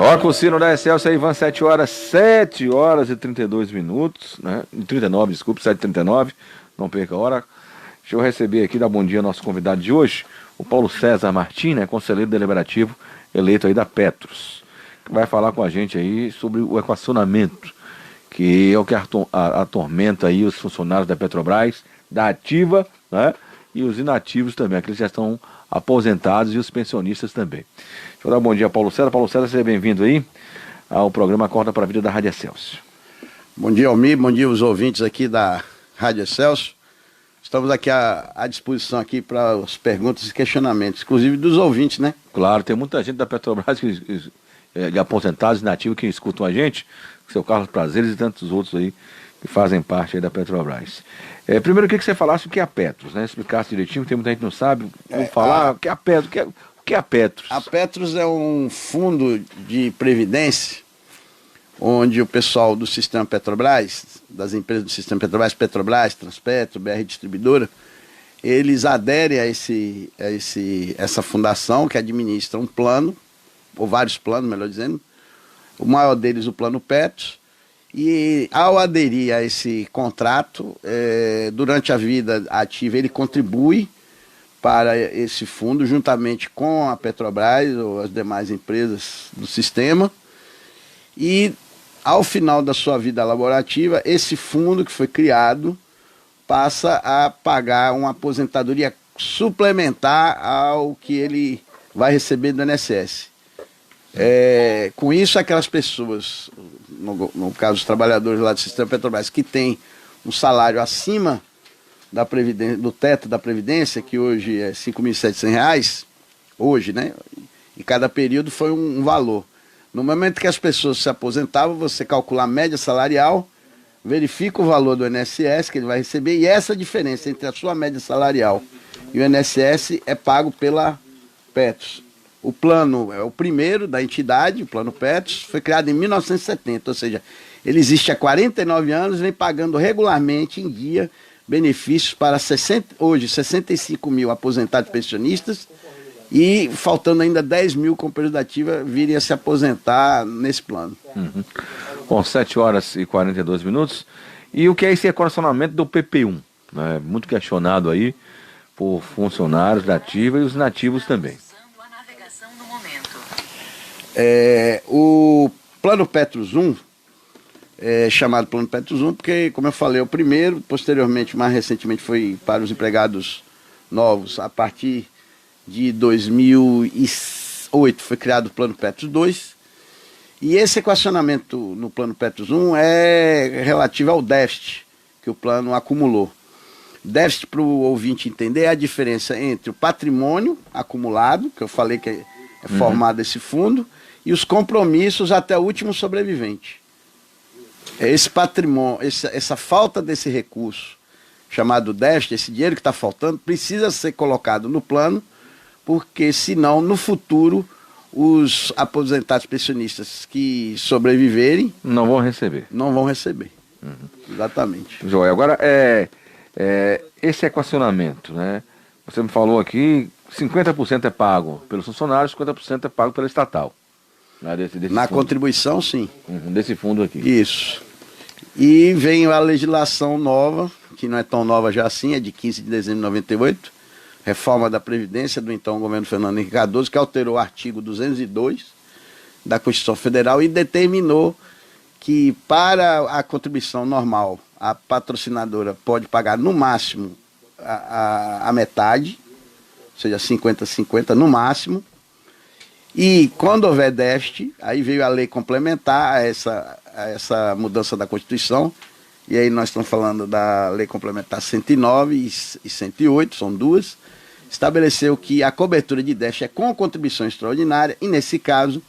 Toca o sino da Excelsior, Ivan, 7 horas e 32 minutos, né? 39, desculpe, 7h39, não perca a hora. Deixa eu receber aqui, dar bom dia ao nosso convidado de hoje, o Paulo César Martins, né, conselheiro deliberativo eleito aí da Petros, que vai falar com a gente aí sobre o equacionamento, que é o que atormenta aí os funcionários da Petrobras, da ativa, né, e os inativos também, aqueles que já estão aposentados e os pensionistas também. Deixa eu dar bom dia a Paulo César. Paulo César, seja bem-vindo aí ao programa Acorda para a Vida da Rádio Excelsior. Bom dia, Almir, bom dia aos ouvintes aqui da Rádio Excelsior. Estamos aqui à disposição aqui para as perguntas e questionamentos, inclusive dos ouvintes, né? Claro, tem muita gente da Petrobras, de aposentados e nativos que escutam a gente, o seu Carlos Prazeres e tantos outros aí que fazem parte aí da Petrobras. Primeiro, eu queria que você falasse o que é a Petros, né? Explicasse direitinho, tem muita gente que não sabe. Vou falar o que é a Petros. O que é a Petros? A Petros é um fundo de previdência onde o pessoal do sistema Petrobras, das empresas do sistema Petrobras, Transpetro, BR Distribuidora, eles aderem a essa fundação que administra um plano, ou vários planos, melhor dizendo, o maior deles o plano Petros, e ao aderir a esse contrato, durante a vida ativa ele contribui para esse fundo, juntamente com a Petrobras ou as demais empresas do sistema, e ao final da sua vida laborativa, esse fundo que foi criado passa a pagar uma aposentadoria suplementar ao que ele vai receber do INSS. Com isso, aquelas pessoas, no caso os trabalhadores lá do sistema Petrobras, que têm um salário acima da Previdência, do teto da Previdência, que hoje é R$ 5.700, hoje, né? E cada período foi um valor. No momento que as pessoas se aposentavam, você calcula a média salarial, verifica o valor do INSS que ele vai receber, e essa diferença entre a sua média salarial e o INSS é pago pela Petros. O plano é o primeiro da entidade, o plano Petros, foi criado em 1970, ou seja, ele existe há 49 anos, vem pagando regularmente em dia benefícios para hoje 65 mil aposentados pensionistas, e faltando ainda 10 mil companheiros da ativa virem a se aposentar nesse plano. Bom, 7 horas e 42 minutos. E o que é esse equacionamento do PP1? Né? Muito questionado aí por funcionários da ativa e os nativos também. O plano Petros 1 é chamado plano Petros 1 porque, como eu falei, é o primeiro, posteriormente, mais recentemente, foi para os empregados novos a partir de 2008 foi criado o plano Petros 2, e esse equacionamento no plano Petros 1 é relativo ao déficit que o plano acumulou. Déficit, para o ouvinte entender, é a diferença entre o patrimônio acumulado, que eu falei que é formado esse fundo, e os compromissos até o último sobrevivente. Esse patrimônio, essa falta desse recurso chamado déficit, esse dinheiro que está faltando, precisa ser colocado no plano, porque senão, no futuro, os aposentados pensionistas que sobreviverem... Não vão receber. Não vão receber. Exatamente. Joia. Agora, esse equacionamento, né? Você me falou aqui, 50% é pago pelos funcionários, 50% é pago pela estatal. Né? Na contribuição, sim. Desse fundo aqui. Isso. E vem a legislação nova, que não é tão nova já assim, é de 15 de dezembro de 98, reforma da Previdência do então governo Fernando Henrique Cardoso, que alterou o artigo 202 da Constituição Federal e determinou que para a contribuição normal, a patrocinadora pode pagar no máximo a metade, ou seja, 50-50 no máximo, e quando houver déficit, aí veio a lei complementar a essa mudança da Constituição, e aí nós estamos falando da lei complementar 109 e 108, são duas, estabeleceu que a cobertura de déficit é com contribuição extraordinária, e nesse caso,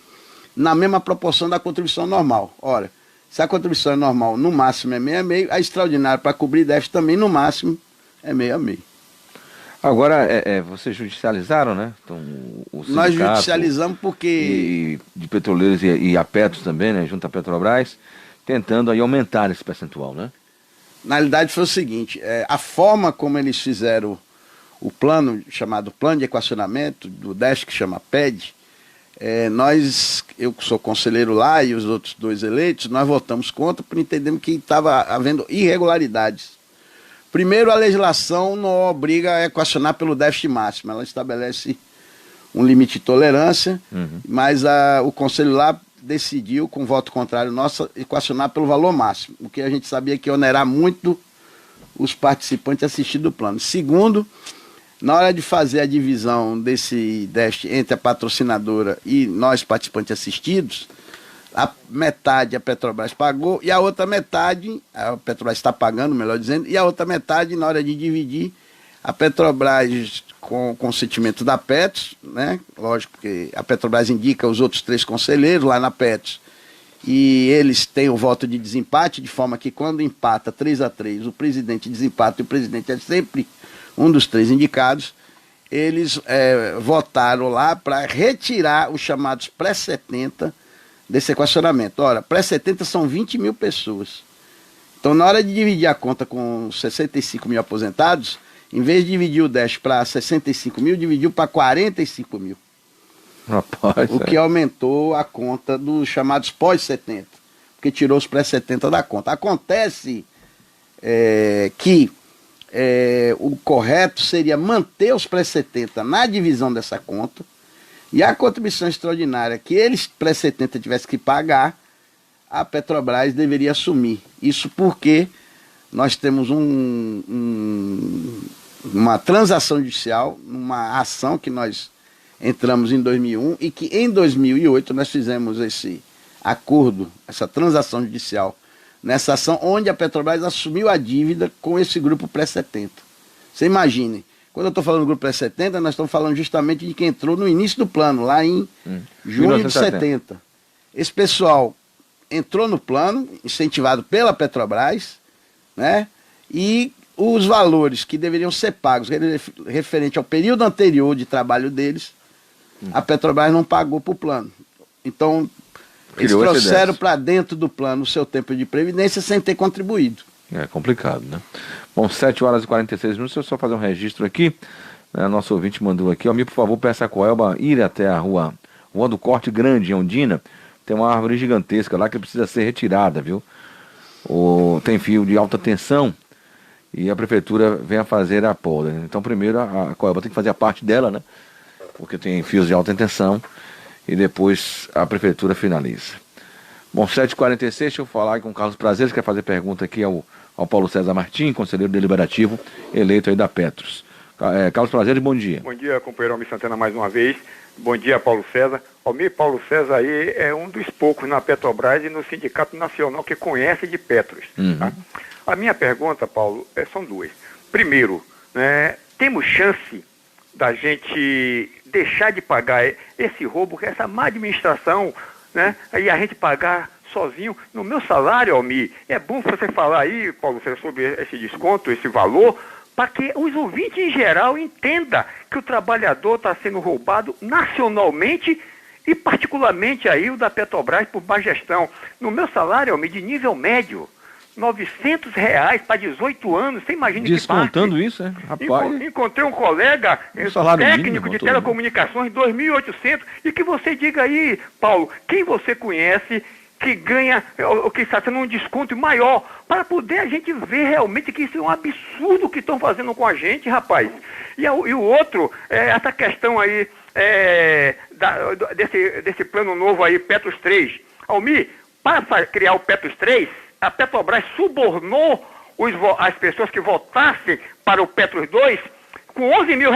na mesma proporção da contribuição normal. Ora, se a contribuição é normal, no máximo é meio a meio, a extraordinária para cobrir déficit também, no máximo, é meio a meio. Agora, vocês judicializaram, né? Então, o sindicato, nós judicializamos porque... de petroleiros e a Petros também, né? Junto à Petrobras, tentando aí aumentar esse percentual, né? Na realidade foi o seguinte, a forma como eles fizeram o plano, chamado Plano de Equacionamento, do déficit, que chama PED, Eu que sou conselheiro lá e os outros 2 eleitos, nós votamos contra por entendermos que estava havendo irregularidades. Primeiro, a legislação não obriga a equacionar pelo déficit máximo, ela estabelece um limite de tolerância, mas o conselho lá decidiu, com voto contrário nosso, equacionar pelo valor máximo, o que a gente sabia que ia onerar muito os participantes assistidos do plano. Segundo, na hora de fazer a divisão desse déficit entre a patrocinadora e nós, participantes assistidos, a metade a Petrobras pagou e a outra metade, a Petrobras está pagando, melhor dizendo, e a outra metade, na hora de dividir, a Petrobras, com o consentimento da Petros, né? Lógico que a Petrobras indica os outros 3 conselheiros lá na Petros, e eles têm o voto de desempate, de forma que quando empata 3-3, o presidente desempata e o presidente é sempre um dos 3 indicados. Eles votaram lá para retirar os chamados pré-70 desse equacionamento. Ora, pré-70 são 20 mil pessoas. Então, na hora de dividir a conta com 65 mil aposentados, em vez de dividir o déficit para 65 mil, dividiu para 45 mil. Rapaz, o que aumentou a conta dos chamados pós-70, porque tirou os pré-70 da conta. Acontece que o correto seria manter os pré-70 na divisão dessa conta e a contribuição extraordinária que eles pré-70 tivessem que pagar, a Petrobras deveria assumir. Isso porque nós temos uma transação judicial, uma ação que nós entramos em 2001 e que em 2008 nós fizemos esse acordo, essa transação judicial, nessa ação onde a Petrobras assumiu a dívida com esse grupo pré-70. Você imagine, quando eu estou falando do grupo pré-70, nós estamos falando justamente de quem entrou no início do plano, lá em junho de 70. Esse pessoal entrou no plano, incentivado pela Petrobras, né? E os valores que deveriam ser pagos referente ao período anterior de trabalho deles, a Petrobras não pagou para o plano. Então, eles trouxeram para dentro do plano o seu tempo de previdência sem ter contribuído. É complicado, né? Bom, 7h46, deixa eu só fazer um registro aqui. Nosso ouvinte mandou aqui, por favor, peça a Coelba ir até a rua do Corte Grande, em Ondina. Tem uma árvore gigantesca lá que precisa ser retirada, viu? Tem fio de alta tensão e a prefeitura vem a fazer a poda. Então, primeiro, a Coelba tem que fazer a parte dela, né? Porque tem fios de alta tensão e depois a prefeitura finaliza. Bom, 7h46, deixa eu falar com o Carlos Prazeres, quer fazer pergunta aqui ao Paulo César Martins, conselheiro deliberativo, eleito aí da Petros. Carlos Prazeres, bom dia. Bom dia, companheiro Almir Santana, mais uma vez. Bom dia, Paulo César. Almir, Paulo César aí é um dos poucos na Petrobras e no Sindicato Nacional que conhece de Petros. Tá? A minha pergunta, Paulo, são 2. Primeiro, temos chance da gente deixar de pagar esse roubo, essa má administração, né? E a gente pagar sozinho no meu salário, Almir. É bom você falar aí, Paulo, sobre esse desconto, esse valor, para que os ouvintes em geral entendam que o trabalhador está sendo roubado nacionalmente e particularmente aí o da Petrobras por má gestão. No meu salário, Almir, de nível médio, R$900 para 18 anos, você imagina que descontando isso, rapaz. Encontrei um colega técnico de telecomunicações, 2.800, e que você diga aí, Paulo, quem você conhece que ganha, ou que está tendo um desconto maior, para poder a gente ver realmente que isso é um absurdo que estão fazendo com a gente, rapaz. E o outro, essa questão aí, desse plano novo aí, Petros 3. Almir, para criar o Petros 3, a Petrobras subornou as pessoas que votassem para o Petros 2 com R$11 mil.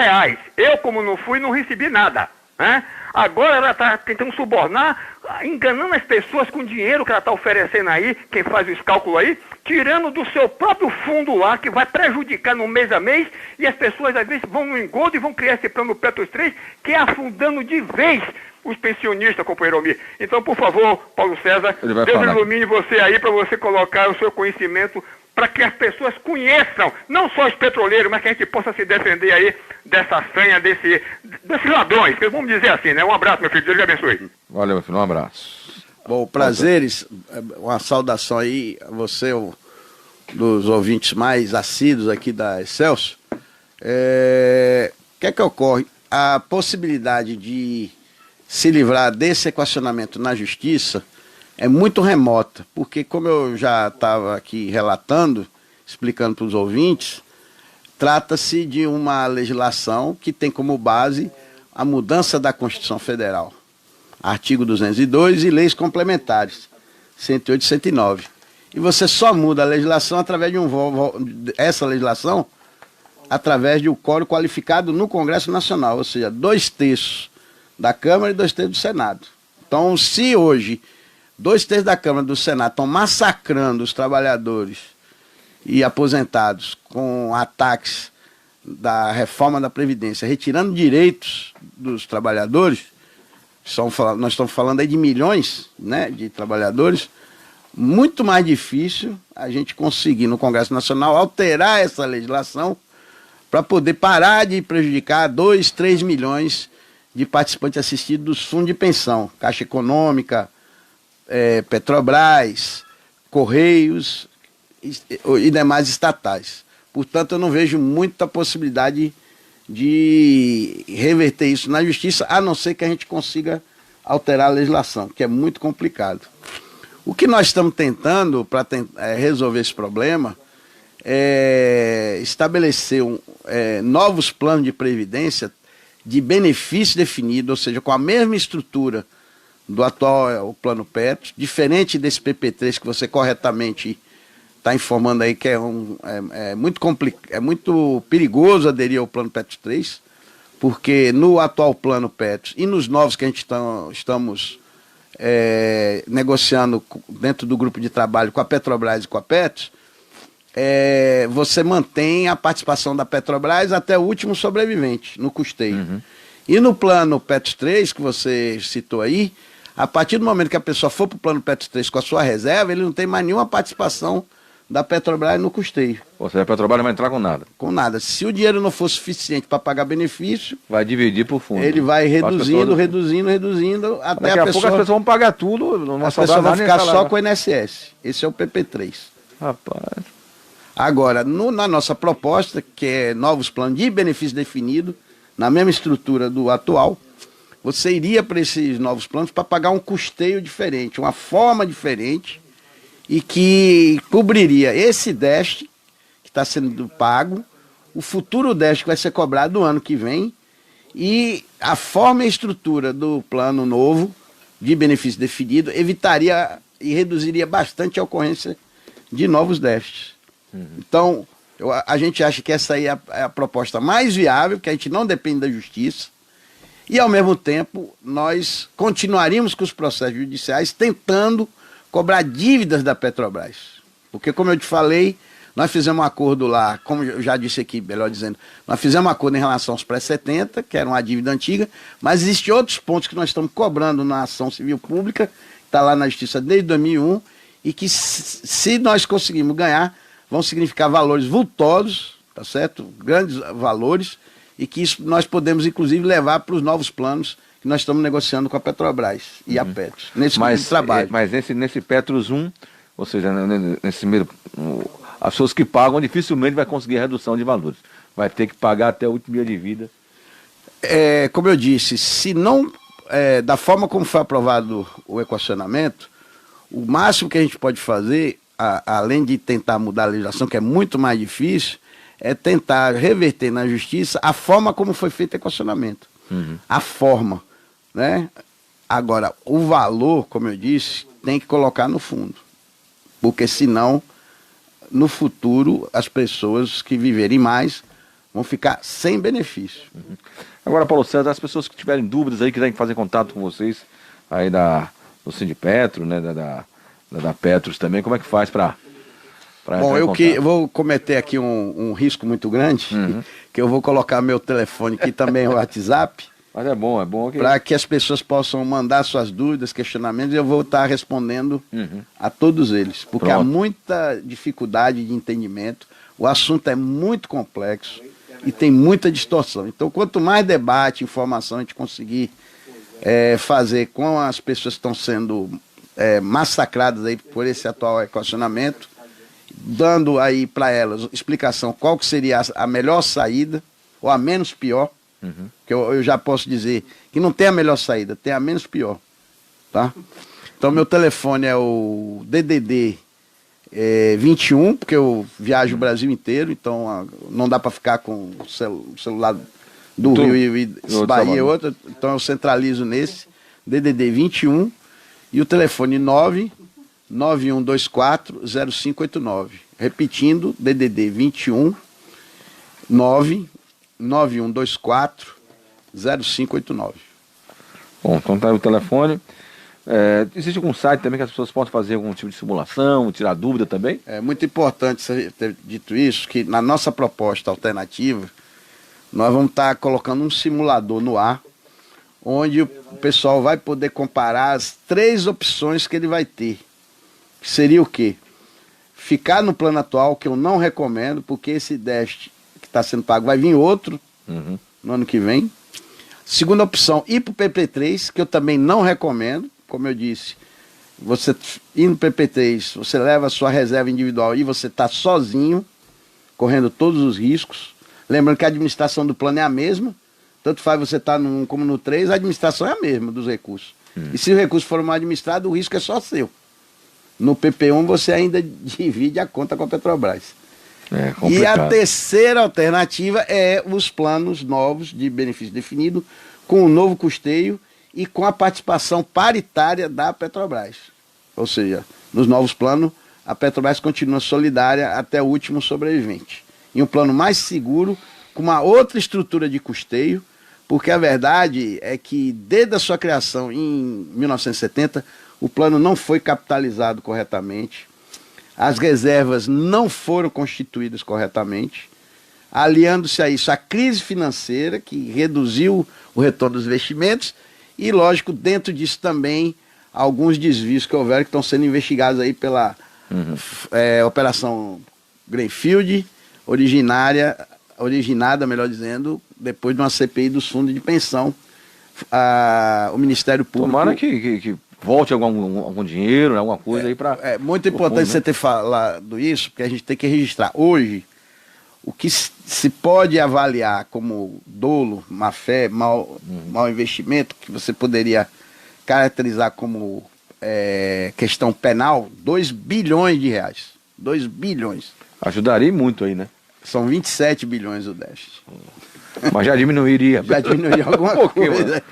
Eu, como não fui, não recebi nada, né? Agora ela está tentando subornar, enganando as pessoas com dinheiro que ela está oferecendo aí, quem faz os cálculos aí, tirando do seu próprio fundo lá, que vai prejudicar no mês a mês, e as pessoas às vezes vão no engodo e vão criar esse plano Petros 3, que é afundando de vez os pensionistas, companheiro Almir. Então, por favor, Paulo César, Deus ilumine você aí para você colocar o seu conhecimento para que as pessoas conheçam, não só os petroleiros, mas que a gente possa se defender aí dessa sanha, desses ladrões, que vamos dizer assim, né? Um abraço, meu filho, Deus lhe abençoe. Valeu, meu filho, um abraço. Bom, prazeres, uma saudação aí a você, dos ouvintes mais assíduos aqui da Excelsior. O que é que ocorre? A possibilidade de se livrar desse equacionamento na justiça é muito remota, porque como eu já estava aqui relatando, explicando para os ouvintes, trata-se de uma legislação que tem como base a mudança da Constituição Federal, artigo 202 e leis complementares, 108 e 109. E você só muda a legislação através de essa legislação através de um quórum qualificado no Congresso Nacional, ou seja, 2/3 da Câmara e 2/3 do Senado. Então, se hoje 2/3 da Câmara e do Senado estão massacrando os trabalhadores e aposentados com ataques da reforma da Previdência, retirando direitos dos trabalhadores, nós estamos falando aí de milhões, né, de trabalhadores, muito mais difícil a gente conseguir no Congresso Nacional alterar essa legislação para poder parar de prejudicar 2, 3 milhões de participantes assistidos dos fundos de pensão, Caixa Econômica, Petrobras, Correios e demais estatais. Portanto, eu não vejo muita possibilidade de reverter isso na justiça, a não ser que a gente consiga alterar a legislação, que é muito complicado. O que nós estamos tentando para resolver esse problema é estabelecer novos planos de previdência de benefício definido, ou seja, com a mesma estrutura do atual plano Petros, diferente desse PP3 que você corretamente está informando aí que é muito perigoso aderir ao plano Petros 3, porque no atual plano Petros e nos novos que a gente estamos negociando dentro do grupo de trabalho com a Petrobras e com a Petros, você mantém a participação da Petrobras até o último sobrevivente no custeio. Uhum. E no plano Petros 3, que você citou aí, a partir do momento que a pessoa for para o plano Petros 3 com a sua reserva, ele não tem mais nenhuma participação da Petrobras no custeio. Ou seja, a Petrobras não vai entrar com nada. Com nada. Se o dinheiro não for suficiente para pagar benefício, vai dividir por fundo. Ele vai reduzindo, até daqui a pouco as pessoas vão pagar tudo. As pessoas vão ficar só com o INSS. Esse é o PP3. Rapaz. Agora, na nossa proposta, que é novos planos de benefício definido, na mesma estrutura do atual, você iria para esses novos planos para pagar um custeio diferente, uma forma diferente, e que cobriria esse déficit que está sendo pago, o futuro déficit que vai ser cobrado no ano que vem, e a forma e a estrutura do plano novo de benefício definido evitaria e reduziria bastante a ocorrência de novos déficits. Uhum. Então, a gente acha que essa aí é a proposta mais viável, que a gente não depende da justiça, e ao mesmo tempo nós continuaríamos com os processos judiciais tentando cobrar dívidas da Petrobras. Porque, como eu te falei, nós fizemos um acordo lá, como eu já disse aqui, melhor dizendo, nós fizemos um acordo em relação aos pré-70, que era uma dívida antiga, mas existem outros pontos que nós estamos cobrando na ação civil pública, que está lá na Justiça desde 2001, e que se nós conseguirmos ganhar, vão significar valores vultosos, tá certo? Grandes valores, e que isso nós podemos, inclusive, levar para os novos planos que nós estamos negociando com a Petrobras e a Petros, nesse trabalho. Mas nesse Petros 1, ou seja, nesse primeiro, as pessoas que pagam dificilmente vai conseguir redução de valores. Vai ter que pagar até o último dia de vida. Como eu disse, se não, da forma como foi aprovado o equacionamento, o máximo que a gente pode fazer, além de tentar mudar a legislação, que é muito mais difícil, é tentar reverter na justiça a forma como foi feito o equacionamento. Uhum. A forma, né? Agora, o valor, como eu disse, tem que colocar no fundo. Porque senão, no futuro, as pessoas que viverem mais vão ficar sem benefício. Uhum. Agora, Paulo César, as pessoas que tiverem dúvidas aí, quiserem fazer contato com vocês, aí do Sindipetro, né, da Petros também, como é que faz para... Bom, eu vou cometer aqui um risco muito grande, uhum, que eu vou colocar meu telefone aqui também, o WhatsApp. Mas é bom que... Para que as pessoas possam mandar suas dúvidas, questionamentos, e eu vou estar respondendo a todos eles. Porque há muita dificuldade de entendimento, o assunto é muito complexo e tem muita distorção. Então, quanto mais debate, informação a gente conseguir fazer com as pessoas que estão sendo massacradas aí por esse atual equacionamento, dando aí para elas explicação qual que seria a melhor saída, ou a menos pior, Que eu já posso dizer que não tem a melhor saída, tem a menos pior. Tá? Então, meu telefone é o DDD 21, porque eu viajo o Brasil inteiro, então não dá para ficar com o celular do Rio e Bahia e outro, então eu centralizo nesse, DDD 21, e o telefone 991240589. Repetindo, DDD 21 991240589. Bom, então tá aí o telefone. Existe algum site também que as pessoas possam fazer algum tipo de simulação, tirar dúvida também? É muito importante você ter dito isso, que na nossa proposta alternativa, nós vamos estar colocando um simulador no ar, onde o pessoal vai poder comparar as 3 opções que ele vai ter. Que seria o quê? Ficar no plano atual, que eu não recomendo, porque esse déficit que está sendo pago vai vir outro no ano que vem. Segunda opção, ir para o PP3, que eu também não recomendo. Como eu disse, você ir no PP3, você leva a sua reserva individual e você está sozinho, correndo todos os riscos. Lembrando que a administração do plano é a mesma, tanto faz você estar no 1 como no 3, a administração é a mesma dos recursos. E se o recurso for mal administrado, o risco é só seu. No PP1 você ainda divide a conta com a Petrobras. E a terceira alternativa é os planos novos de benefício definido, com um novo custeio e com a participação paritária da Petrobras. Ou seja, nos novos planos, a Petrobras continua solidária até o último sobrevivente. Em um plano mais seguro, com uma outra estrutura de custeio, porque a verdade é que desde a sua criação em 1970, o plano não foi capitalizado corretamente, as reservas não foram constituídas corretamente, aliando-se a isso a crise financeira, que reduziu o retorno dos investimentos, e, lógico, dentro disso também, alguns desvios que houveram, que estão sendo investigados aí pela Operação Greenfield, originada, melhor dizendo, depois de uma CPI dos fundos de pensão, o Ministério Público... Tomara que volte algum dinheiro, alguma coisa aí para... É muito importante você ter falado isso, porque a gente tem que registrar. Hoje, o que se pode avaliar como dolo, má fé, mau investimento, que você poderia caracterizar como questão penal, 2 bilhões de reais. 2 bilhões. Ajudaria muito aí, né? São 27 bilhões o déficit. Mas já diminuiria. Já diminuiria alguma coisa.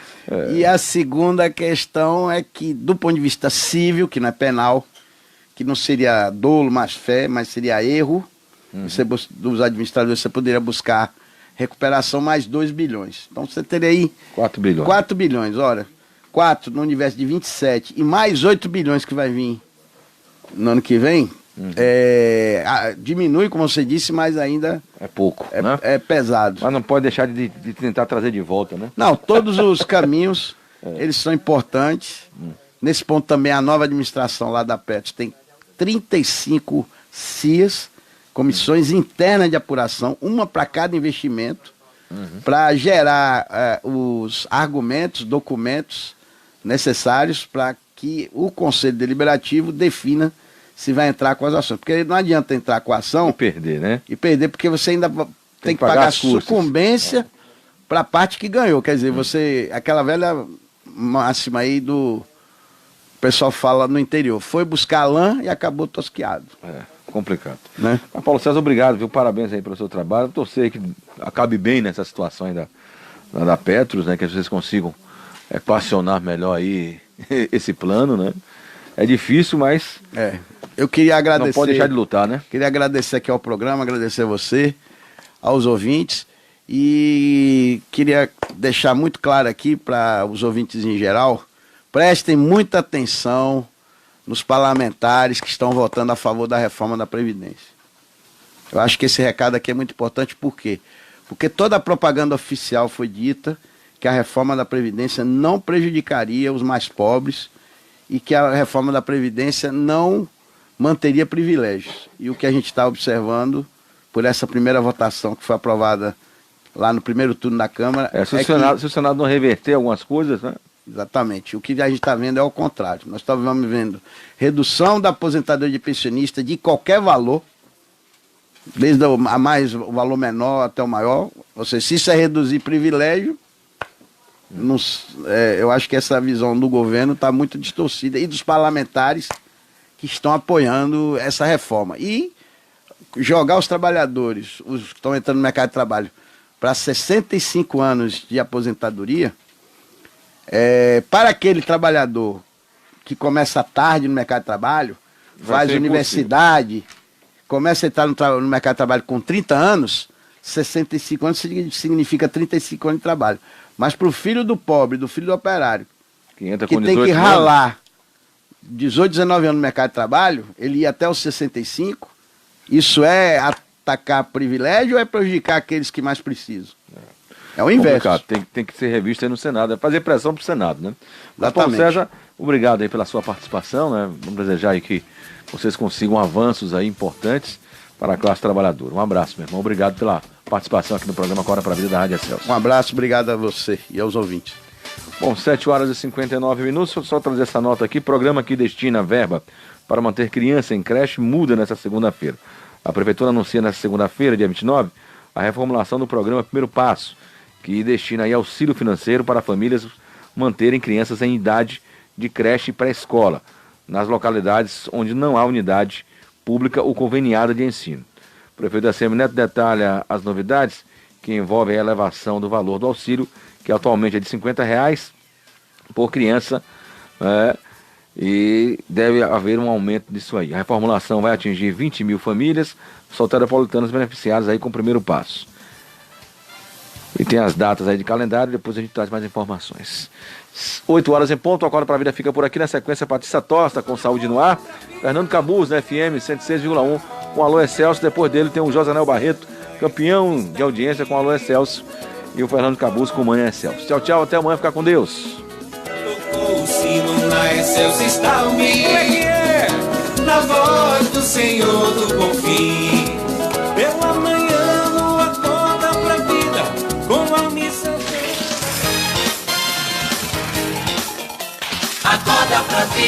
E a segunda questão é que, do ponto de vista civil, que não é penal, que não seria dolo, má fé, mas seria erro, dos administradores, você poderia buscar recuperação mais 2 bilhões. Então você teria aí 4 bilhões. 4 bilhões, olha. 4 no universo de 27 e mais 8 bilhões que vai vir no ano que vem. Diminui, como você disse, mas ainda é pouco, né? É pesado. Mas não pode deixar de tentar trazer de volta, né? Não, todos os caminhos, eles são importantes. Nesse ponto também a nova administração lá da Petros tem 35 CIAs, comissões internas de apuração, uma para cada investimento, para gerar os argumentos, documentos necessários para que o Conselho Deliberativo defina se vai entrar com as ações. Porque não adianta entrar com a ação... E perder, né? E perder, porque você ainda tem que pagar sucumbência para a parte que ganhou. Quer dizer, você... Aquela velha máxima aí do... O pessoal fala no interior. Foi buscar lã e acabou tosquiado. Complicado. Né? Mas, Paulo César, obrigado, viu? Parabéns aí pelo seu trabalho. Torcer que acabe bem nessa situação aí da Petros, né? Que vocês consigam equacionar melhor aí esse plano, né? É difícil, mas... Eu queria agradecer... Não pode deixar de lutar, né? Queria agradecer aqui ao programa, agradecer a você, aos ouvintes, e queria deixar muito claro aqui para os ouvintes em geral, prestem muita atenção nos parlamentares que estão votando a favor da reforma da Previdência. Eu acho que esse recado aqui é muito importante, por quê? Porque toda a propaganda oficial foi dita que a reforma da Previdência não prejudicaria os mais pobres e que a reforma da Previdência não manteria privilégios. E o que a gente está observando por essa primeira votação que foi aprovada lá no primeiro turno da Câmara... Se o Senado não reverter algumas coisas, né? Exatamente. O que a gente está vendo é o contrário. Nós estamos vendo redução da aposentadoria de pensionista de qualquer valor, desde o valor menor até o maior, Ou seja, se isso é reduzir privilégio, eu acho que essa visão do governo está muito distorcida e dos parlamentares que estão apoiando essa reforma. E jogar os trabalhadores, os que estão entrando no mercado de trabalho, para 65 anos de aposentadoria, para aquele trabalhador que começa tarde no mercado de trabalho, faz universidade, começa a entrar no mercado de trabalho com 30 anos, 65 anos significa 35 anos de trabalho. Mas para o filho do pobre, do filho do operário, que tem que ralar 18, 19 anos no mercado de trabalho, ele ia até os 65, isso é atacar privilégio ou é prejudicar aqueles que mais precisam? É o inverso. Tem que ser revisto aí no Senado, é fazer pressão para o Senado, né? Mas, Paulo César, obrigado aí pela sua participação, né? Vamos desejar aí que vocês consigam avanços aí importantes para a classe trabalhadora. Um abraço, meu irmão. Obrigado pela participação aqui no programa Acorda para a Vida da Rádio Excelsior. Um abraço, obrigado a você e aos ouvintes. Bom, 7 horas e 59 minutos, só trazer essa nota aqui. Programa que destina verba para manter criança em creche muda nessa segunda-feira. A Prefeitura anuncia nessa segunda-feira, dia 29, a reformulação do programa Primeiro Passo, que destina aí auxílio financeiro para famílias manterem crianças em idade de creche e pré-escola, nas localidades onde não há unidade pública ou conveniada de ensino. O prefeito da Semineto detalha as novidades que envolvem a elevação do valor do auxílio, que atualmente é de R$50 por criança, e deve haver um aumento disso aí. A reformulação vai atingir 20 mil famílias soteropolitanas beneficiadas aí com o primeiro passo. E tem as datas aí de calendário, depois a gente traz mais informações. 8 horas em ponto, Acorda para a Vida fica por aqui. Na sequência, Patrícia Tosta com Saúde no Ar. Fernando Cabuz, na FM 106,1 com Alô Excelsior. Depois dele tem o Josanel Barreto, campeão de audiência com Alô Excelsior. E o Fernando Cabuz com Manhã Excelsior. Tchau, tchau, até amanhã, fica com Deus. O sino na Excelsior está ao meio. Como é que é? Na voz do Senhor do Bonfim. Pela manhã no Acorda pra Vida, com a missa. Acorda pra Vida.